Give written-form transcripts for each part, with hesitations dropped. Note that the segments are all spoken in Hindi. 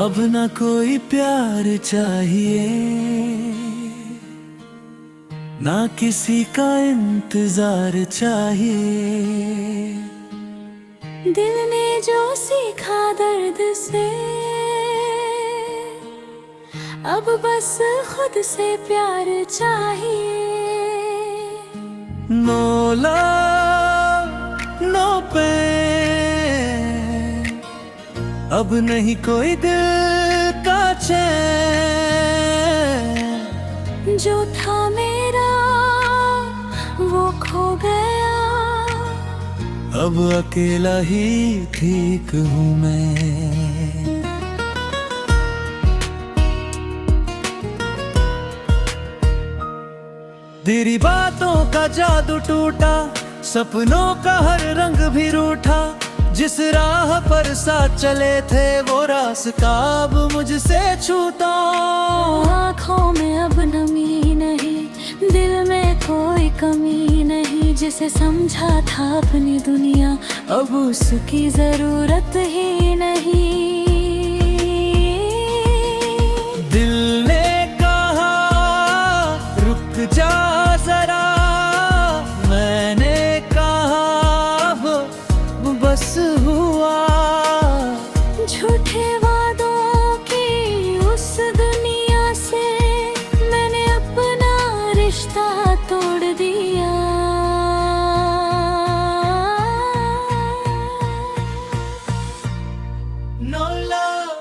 अब न कोई प्यार चाहिए, ना किसी का इंतजार चाहिए। दिल ने जो सीखा दर्द से, अब बस खुद से प्यार चाहिए। नो लव नो पेन, अब नहीं कोई दिल का चैन। जो था मेरा वो खो गया, अब अकेला ही ठीक हूँ मैं। तेरी बातों का जादू टूटा, सपनों का हर रंग भी रूठा। जिस राह पर साथ चले थे वो रास्ता अब मुझसे छूटा। आँखों में अब नमी नहीं, दिल में कोई कमी नहीं। जिसे समझा था अपनी दुनिया, अब उसकी जरूरत ही नहीं। दिल ने कहा रुक जा जरा, मैंने कहा अब बस हुआ। झूठे वादों की उस दुनिया से मैंने अपना रिश्ता तोड़ दिया। No love,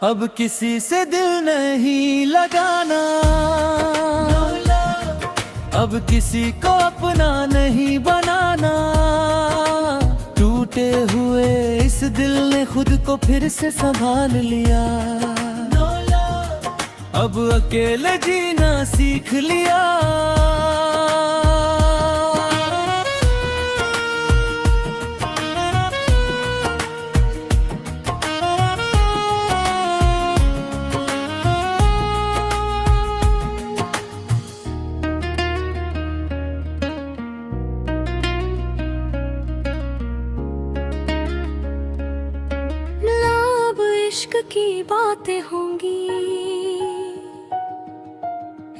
अब किसी से दिल नहीं लगाना। No love, अब किसी को अपना नहीं बनाना। टूटे हुए इस दिल ने खुद को फिर से संभाल लिया। No love, अब अकेले जीना सीख लिया। इश्क की बातें होंगी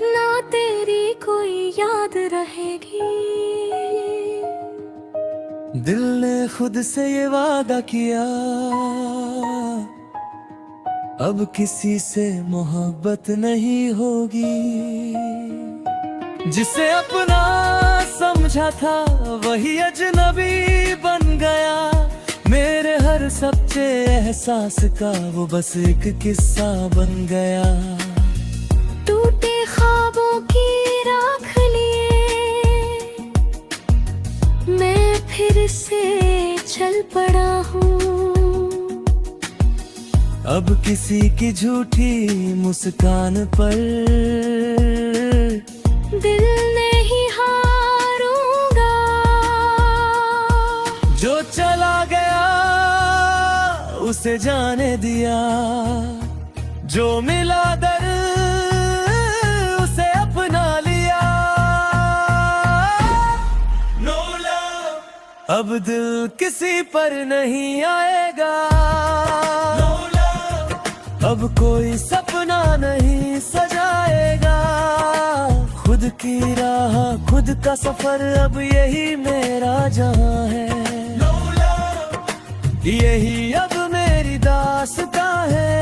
ना, तेरी कोई याद रहेगी। दिल ने खुद से ये वादा किया, अब किसी से मोहब्बत नहीं होगी। जिसे अपना समझा था वही अजनबी बन गया। मेरे हर सच्चे एहसास का वो बस एक किस्सा बन गया। टूटे ख्वाबों की राख लिए मैं फिर से चल पड़ा हूँ। अब किसी की झूठी मुस्कान पर दिल नहीं हारूंगा। जो चला गया उसे जाने दिया, जो मिला दर्द उसे अपना लिया। No love, अब दिल किसी पर नहीं आएगा। No love, अब कोई सपना नहीं सजाएगा। खुद की राह खुद का सफर, अब यही मेरा जहां है। No love, यही अब मेरी दास्तां है।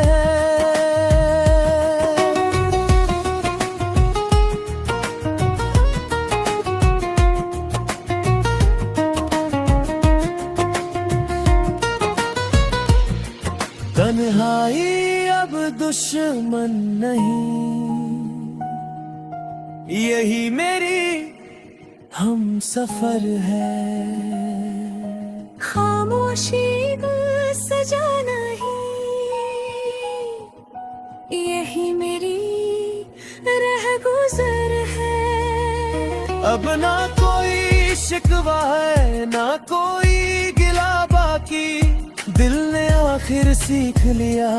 तन्हाई अब दुश्मन नहीं, यही मेरी हम सफर है। खामोशी सजा नहीं, यही मेरी रह गुजर है। अब ना कोई शिकवा है ना कोई गिला बाकी। दिल ने आखिर सीख लिया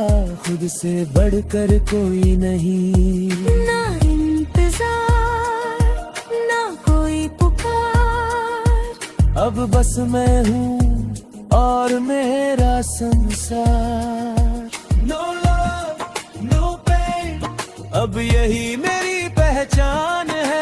खुद से बढ़कर कोई नहीं। ना इंतजार ना कोई पुकार, अब बस मैं हूँ और मेरा संसार। No love, अब यही मेरी पहचान है।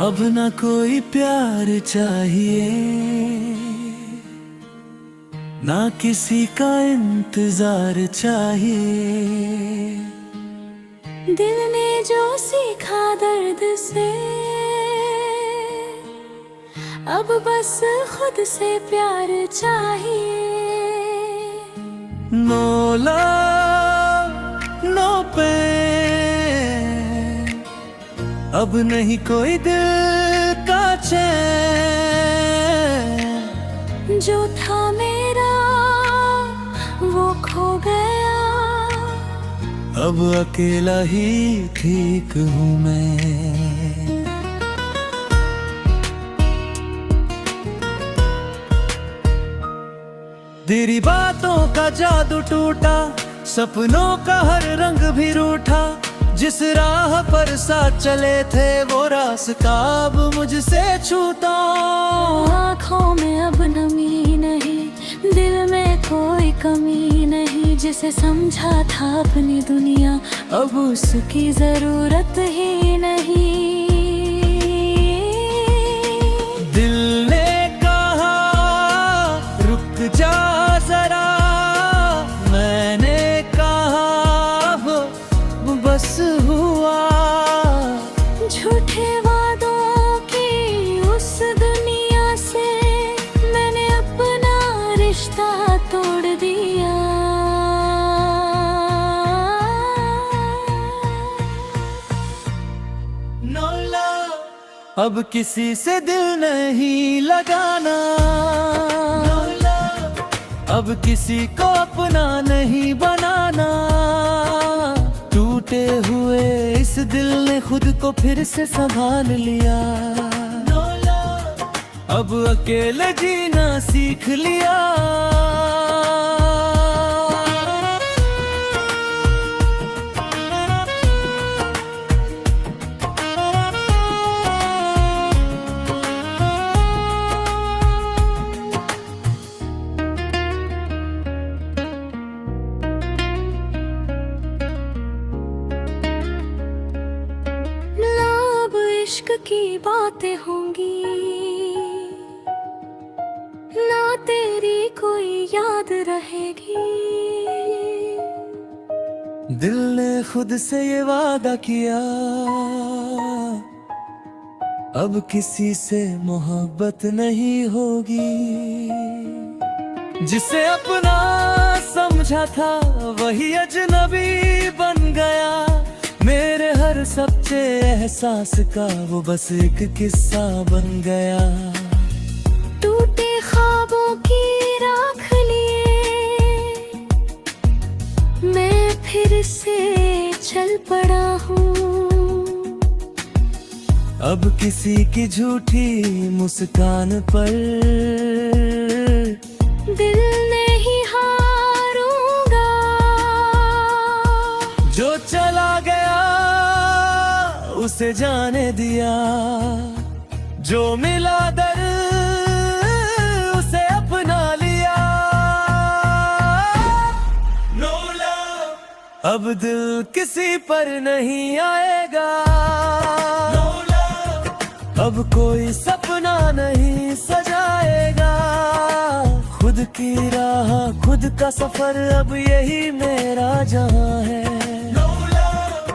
अब न कोई प्यार चाहिए, ना किसी का इंतजार चाहिए। दिल ने जो सीखा दर्द से, अब बस खुद से प्यार चाहिए। नो लव नो पेन, अब नहीं कोई दिल का चैन। जो था मेरा वो खो गया, अब अकेला ही ठीक हूँ मैं। तेरी बातों का जादू टूटा, सपनों का हर रंग भी रूठा। जिस राह पर साथ चले थे वो रास्ता अब मुझसे छूटा। आँखों में अब नमी नहीं, दिल में कोई कमी नहीं। जिसे समझा था अपनी दुनिया, अब उसकी जरूरत ही नहीं। दिल ने कहा रुक जा जरा, मैंने कहा अब बस हुआ। झूठे वादों की उस दुनिया से मैंने अपना रिश्ता तोड़ दिया। No love, अब किसी से दिल नहीं लगाना। No love, अब किसी को अपना नहीं बनाना। टूटे हुए इस दिल ने खुद को फिर से संभाल लिया। No love, अब अकेले जीना सीख लिया। इश्क की बातें होंगी ना, तेरी कोई याद रहेगी। दिल ने खुद से ये वादा किया, अब किसी से मोहब्बत नहीं होगी। जिसे अपना समझा था वही अजनबी बन गया। मेरे हर सच्चे एहसास का वो बस एक किस्सा बन गया। टूटे ख्वाबों की राख लिए मैं फिर से चल पड़ा हूँ। अब किसी की झूठी मुस्कान पर दिल नहीं हारूंगा। जो चला गया उसे जाने दिया, जो मिला दर उसे अपना लिया। No love, अब दिल किसी पर नहीं आएगा। No love, अब कोई सपना नहीं सजाएगा। खुद की राह खुद का सफर, अब यही मेरा जहां है। No love,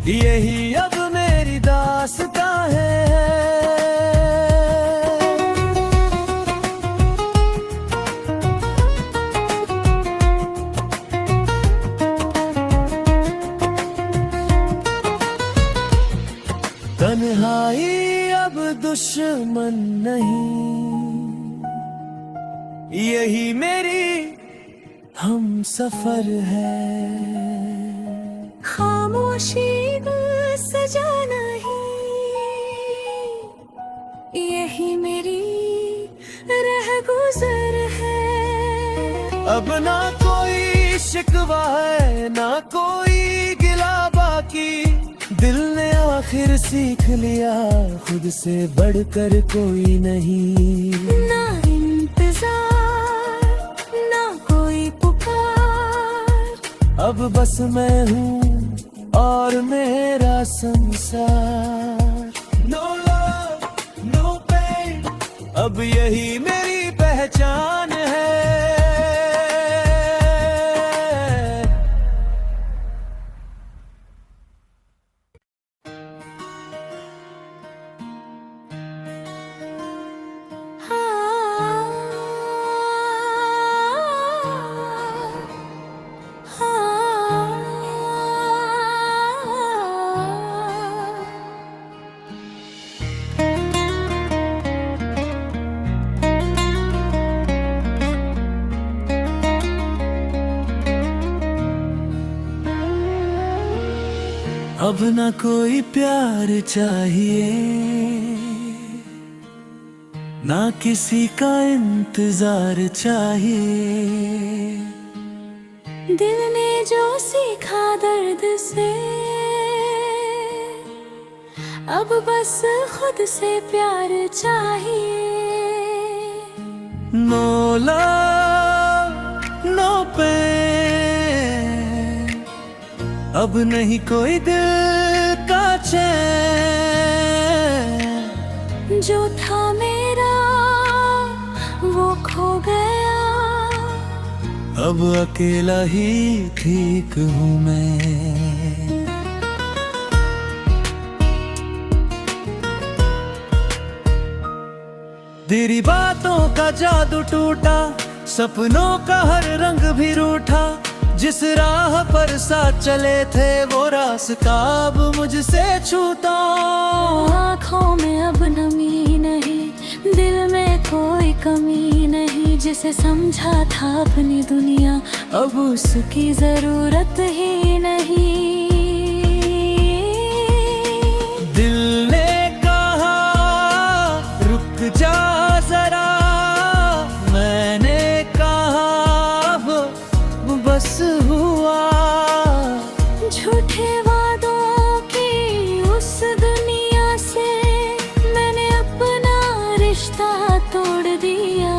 यही अब मेरी दास्तां है। तन्हाई अब दुश्मन नहीं, यही मेरी हम सफर है। खामोशी सजा नहीं, यही मेरी रह गुजर है। अब ना कोई शिकवा है, ना कोई गिला बाकी। दिल ने आखिर सीख लिया, खुद से बढ़कर कोई नहीं। ना इंतजार, ना कोई पुकार, अब बस मैं हूँ और मेरा संसार। नो लव नो पेन, अब यही मेरी पहचान है। अब ना कोई प्यार चाहिए, ना किसी का इंतजार चाहिए। दिल ने जो सीखा दर्द से, अब बस खुद से प्यार चाहिए। नो लव नो पेन, अब नहीं कोई दिल का चैन। जो था मेरा वो खो गया, अब अकेला ही ठीक हूँ मैं। तेरी बातों का जादू टूटा, सपनों का हर रंग भी रूठा। जिस राह पर साथ चले थे वो रास्ता अब मुझसे छूटा। आँखों में अब नमी नहीं, दिल में कोई कमी नहीं। जिसे समझा था अपनी दुनिया, अब उसकी जरूरत ही नहीं। दिल ने कहा रुक जा जरा, मैंने कहा अब बस हुआ। झूठे वादों की उस दुनिया से मैंने अपना रिश्ता तोड़ दिया।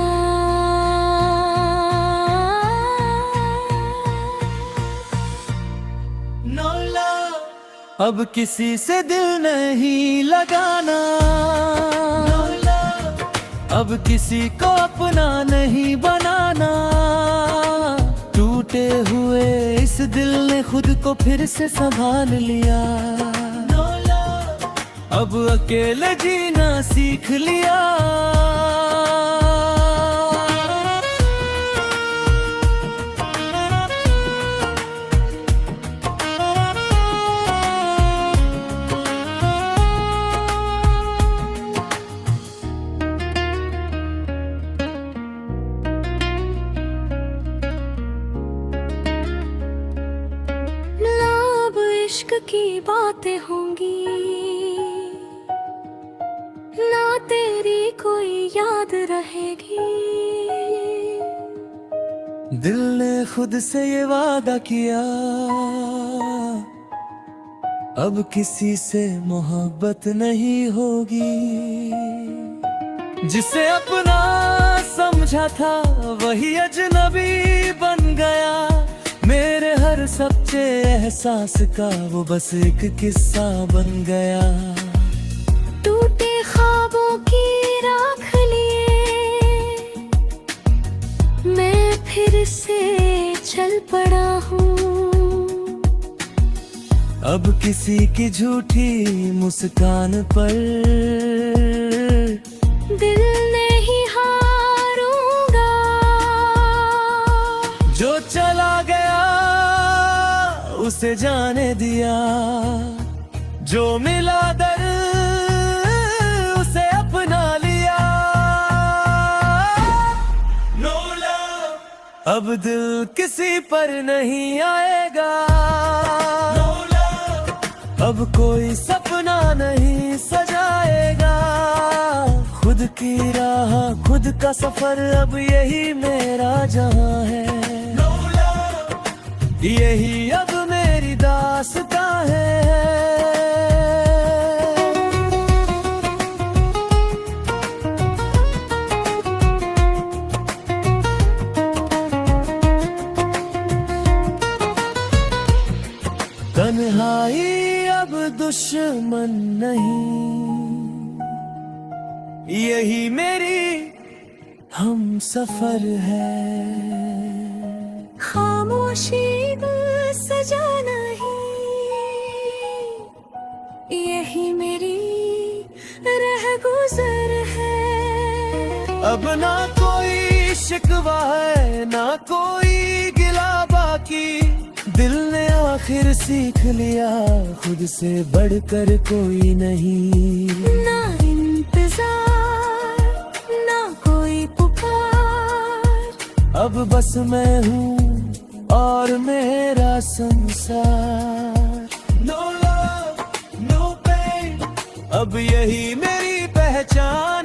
No love, अब किसी से दिल नहीं लगाना। No love, अब किसी को अपना नहीं बनाना। टूटे हुए इस दिल ने खुद को फिर से संभाल लिया। No love, अब अकेले जीना सीख लिया। अब इश्क की बातें होंगी, ना तेरी कोई याद रहेगी। दिल ने खुद से ये वादा किया, अब किसी से मोहब्बत नहीं होगी। जिसे अपना समझा था वही अजनबी बन गया। मेरे हर सच्चे एहसास का वो बस एक किस्सा बन गया। टूटे ख्वाबों की राख लिए मैं फिर से चल पड़ा हूँ। अब किसी की झूठी मुस्कान पर दिल नहीं हारूंगा। जो चला गया उसे जाने दिया, जो मिला दर उसे अपना लिया। नो अब दिल किसी पर नहीं आएगा, अब कोई सपना नहीं सजाएगा। खुद की राह खुद का सफर, अब यही मेरा जहां है, यही अब मेरी दास्तां है। तन्हाई अब दुश्मन नहीं, यही मेरी हम सफर है। खामोशी सजा नहीं, यही मेरी रह गुजर है। अब ना कोई शिकवा है ना कोई गिला बाकी, दिल ने आखिर सीख लिया खुद से बढ़कर कोई नहीं। ना इंतजार ना कोई पुकार, अब बस मैं हूँ और मेरा संसार। No love, no pain, अब यही मेरी पहचान